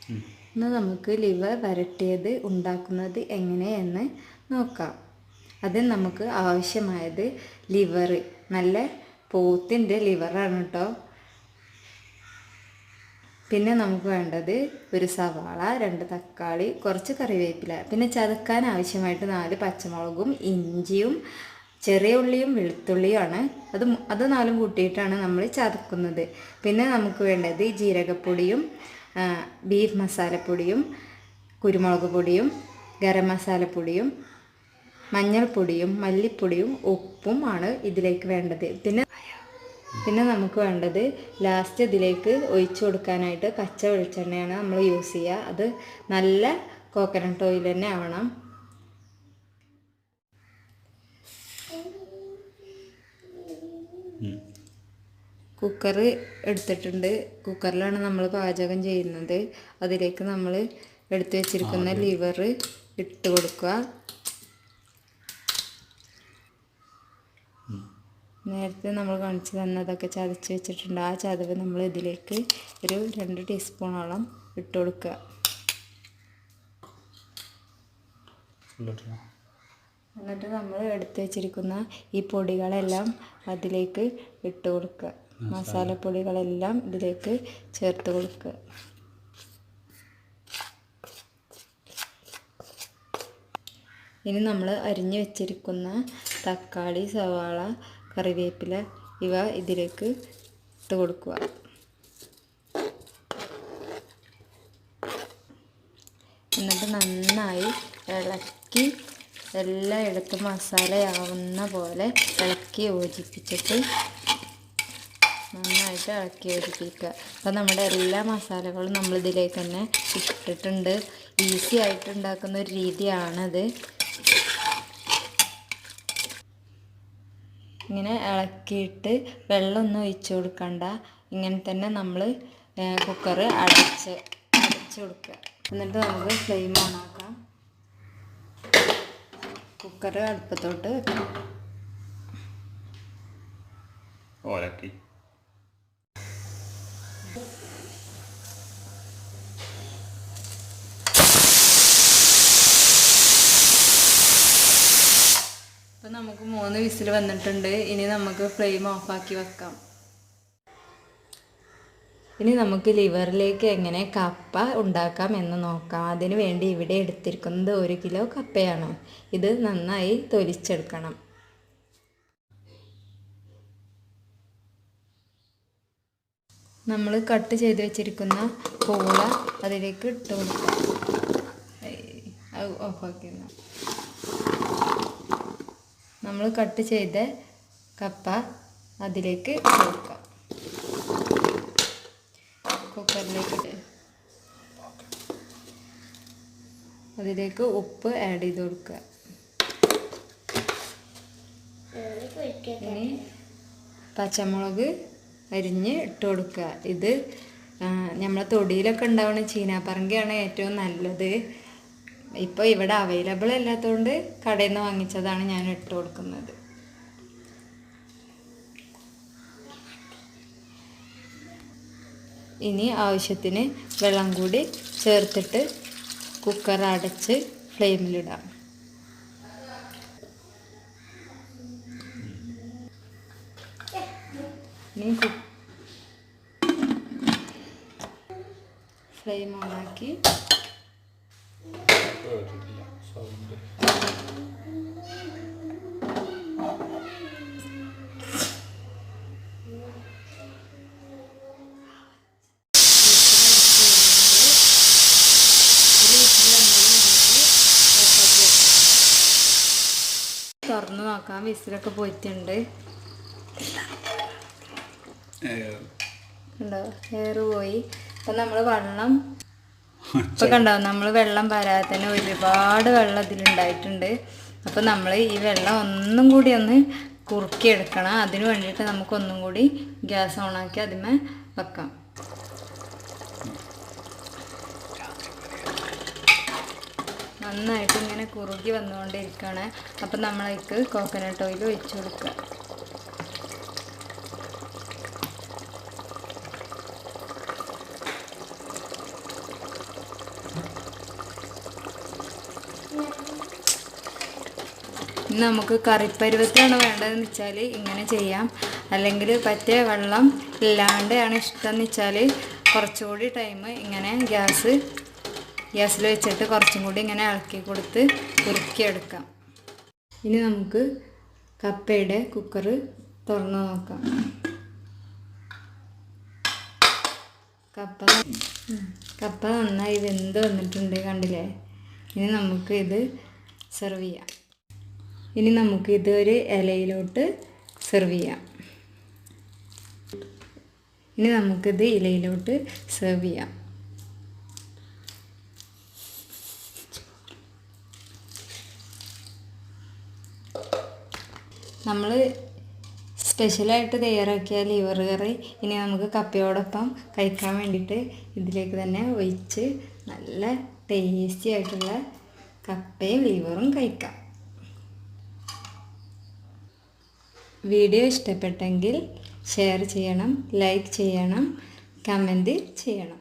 എന്നാൽ നമുക്ക് ലിവർ വരട്ടിയത് ഉണ്ടാക്കുന്നത് എങ്ങനെയെന്ന് നോക്കാം. അതിന് നമുക്ക് ആവശ്യമായത് ലിവർ, നല്ല പോത്തിൻ്റെ ലിവറാണ് കേട്ടോ. പിന്നെ നമുക്ക് വേണ്ടത് ഒരു സവാള, 2 തക്കാളി, കുറച്ച് കറിവേപ്പില, പിന്നെ ചതക്കാൻ ആവശ്യമായിട്ട് 4 പച്ചമുളകും ഇഞ്ചിയും ചെറിയ ഉള്ളിയും വെളുത്തുള്ളിയുമാണ്. അത് 4 കൂട്ടിയിട്ടാണ് നമ്മൾ ചതക്കുന്നത്. പിന്നെ നമുക്ക് വേണ്ടത് ജീരകപ്പൊടിയും ബീഫ് മസാലപ്പൊടിയും കുരുമുളക് പൊടിയും ഗരം മസാലപ്പൊടിയും മഞ്ഞൾപ്പൊടിയും മല്ലിപ്പൊടിയും ഉപ്പും ആണ് ഇതിലേക്ക് വേണ്ടത്. പിന്നെ നമുക്ക് വേണ്ടത് ലാസ്റ്റ് ഇതിലേക്ക് ഒഴിച്ചു കൊടുക്കാനായിട്ട് പച്ച വെളിച്ചെണ്ണയാണ് നമ്മൾ യൂസ് ചെയ്യുക. അത് നല്ല കോക്കനട്ട് ഓയിൽ തന്നെ ആവണം. കുക്കർ എടുത്തിട്ടുണ്ട്. കുക്കറിലാണ് നമ്മൾ പാചകം ചെയ്യുന്നത്. അതിലേക്ക് നമ്മൾ എടുത്തു വെച്ചിരിക്കുന്ന ലിവർ ഇട്ട് കൊടുക്കുക. നേരത്തെ നമ്മൾ കാണിച്ചു തന്നതൊക്കെ ചതച്ച് വെച്ചിട്ടുണ്ട്. ആ ചതവ് നമ്മൾ ഇതിലേക്ക് ഒരു 2 ടീസ്പൂണോളം ഇട്ട് കൊടുക്കുക. എന്നിട്ട് നമ്മൾ എടുത്തു വെച്ചിരിക്കുന്ന ഈ പൊടികളെല്ലാം അതിലേക്ക് ഇട്ട് കൊടുക്കുക. മസാലപ്പൊടികളെല്ലാം ഇതിലേക്ക് ചേർത്ത് കൊടുക്കുക. ഇനി നമ്മൾ അരിഞ്ഞു വെച്ചിരിക്കുന്ന തക്കാളി, സവാള, കറിവേപ്പില ഇവ ഇതിലേക്ക് ഇട്ട് കൊടുക്കുക. എന്നിട്ട് നന്നായി ഇളക്കി എല്ലായിടത്തും മസാലയാവുന്ന പോലെ ഇളക്കി യോജിപ്പിച്ചിട്ട് നന്നായിട്ട് ഇളക്കി യോജിപ്പിക്കുക. അപ്പോൾ നമ്മുടെ എല്ലാ മസാലകളും നമ്മളിതിലേക്ക് തന്നെ ഇട്ടിട്ടുണ്ട്. ഈസി ആയിട്ട് ഉണ്ടാക്കുന്ന ഒരു രീതിയാണത്. ഇങ്ങനെ ഇളക്കിയിട്ട് വെള്ളമൊന്നും ഒഴിച്ചു കൊടുക്കണ്ട. ഇങ്ങനെ തന്നെ നമ്മൾ കുക്കർ അടച്ച് കൊടുക്കുക. എന്നിട്ട് നമുക്ക് ഫ്ലെയിം ഓൺ ആക്കാം. കുക്കർ അടുപ്പത്തോട്ട് വെക്കാം. അപ്പോൾ നമുക്ക് 3 വിസിൽ വന്നിട്ടുണ്ട്. ഇനി നമുക്ക് ഫ്ലെയിം ഓഫാക്കി വെക്കാം. ഇനി നമുക്ക് ലിവറിലേക്ക് എങ്ങനെ കപ്പ ഉണ്ടാക്കാം എന്ന് നോക്കാം. അതിന് വേണ്ടി ഇവിടെ എടുത്തിരിക്കുന്നത് 1 കിലോ കപ്പയാണ്. ഇത് നന്നായി തൊലിച്ചെടുക്കണം. നമ്മൾ കട്ട് ചെയ്ത് വെച്ചിരിക്കുന്ന പൂള അതിലേക്ക് ഇട്ട് കൊടുക്കാം. ഓഫാക്കി. നമ്മൾ കട്ട് ചെയ്ത കപ്പ അതിലേക്ക് കൊടുക്കാം. കുക്കറിലേക്ക് അതിലേക്ക് ഉപ്പ് ആഡ് ചെയ്ത് കൊടുക്കുക. ഇനി പച്ചമുളക് അരിഞ്ഞ് ഇട്ട് കൊടുക്കുക. ഇത് നമ്മളെ തൊടിയിലൊക്കെ ഉണ്ടാവുന്ന ചീനാപ്പറങ്കിയാണ് ഏറ്റവും നല്ലത്. ഇപ്പോൾ ഇവിടെ അവൈലബിൾ അല്ലാത്തതുകൊണ്ട് കടയിൽ നിന്ന് വാങ്ങിച്ചതാണ് ഞാൻ ഇട്ട് കൊടുക്കുന്നത്. ഇനി ആവശ്യത്തിന് വെള്ളം കൂടി ചേർത്തിട്ട് കുക്കർ അടച്ച് ഫ്ലെയിമിലിടാം. ഇനി ഫ്ലെയിം ഓണാക്കി തുറന്ന് നോക്കാം. വിസിലൊക്കെ പോയിട്ടുണ്ട്. കണ്ടോ, എയർ പോയി. അപ്പം നമ്മൾ വെള്ളം ഇപ്പം കണ്ടോ, നമ്മൾ വെള്ളം വരാതെ തന്നെ ഒരുപാട് വെള്ളം ഇതിലുണ്ടായിട്ടുണ്ട്. അപ്പം നമ്മൾ ഈ വെള്ളം ഒന്നും കൂടി ഒന്ന് കുറുക്കിയെടുക്കണം. അതിന് വേണ്ടിയിട്ട് നമുക്കൊന്നും കൂടി ഗ്യാസ് ഓണാക്കി അതിന്മേ വെക്കാം. നന്നായിട്ട് ഇങ്ങനെ കുറുകി വന്നുകൊണ്ടിരിക്കുകയാണ്. അപ്പം നമ്മളേക്ക് കോക്കനട്ട് ഓയിൽ ഒഴിച്ച് കൊടുക്കുക. നമുക്ക് കറിപ്പരുവത്തിലാണ് വേണ്ടതെന്ന് വെച്ചാൽ ഇങ്ങനെ ചെയ്യാം. അല്ലെങ്കിൽ പറ്റേ വെള്ളം ഇല്ലാണ്ടാണ് ഇഷ്ടമെന്ന് വെച്ചാൽ കുറച്ചുകൂടി ടൈം ഇങ്ങനെ ഗ്യാസിൽ വെച്ചിട്ട് കുറച്ചും കൂടി ഇങ്ങനെ ഇളക്കി കൊടുത്ത് ഉരുക്കിയെടുക്കാം. ഇനി നമുക്ക് കപ്പയുടെ കുക്കർ തുറന്ന് നോക്കാം. കപ്പ നന്നായി വെന്ത് വന്നിട്ടുണ്ട്, കണ്ടില്ലേ? ഇനി നമുക്ക് ഇത് സെർവ് ചെയ്യാം. ഇനി നമുക്ക് ഇത് ഒരു ഇലയിലോട്ട് സെർവ് ചെയ്യാം. നമ്മൾ സ്പെഷ്യലായിട്ട് തയ്യാറാക്കിയ ലിവർ കറി ഇനി നമുക്ക് കപ്പയോടൊപ്പം കഴിക്കാൻ വേണ്ടിയിട്ട് ഇതിലേക്ക് തന്നെ ഒഴിച്ച് നല്ല ടേസ്റ്റി ആയിട്ടുള്ള കപ്പയും ലിവറും കഴിക്കാം. വീഡിയോ ഇഷ്ടപ്പെട്ടെങ്കിൽ ഷെയർ ചെയ്യണം, ലൈക്ക് ചെയ്യണം, കമൻറ്റ് ചെയ്യണം.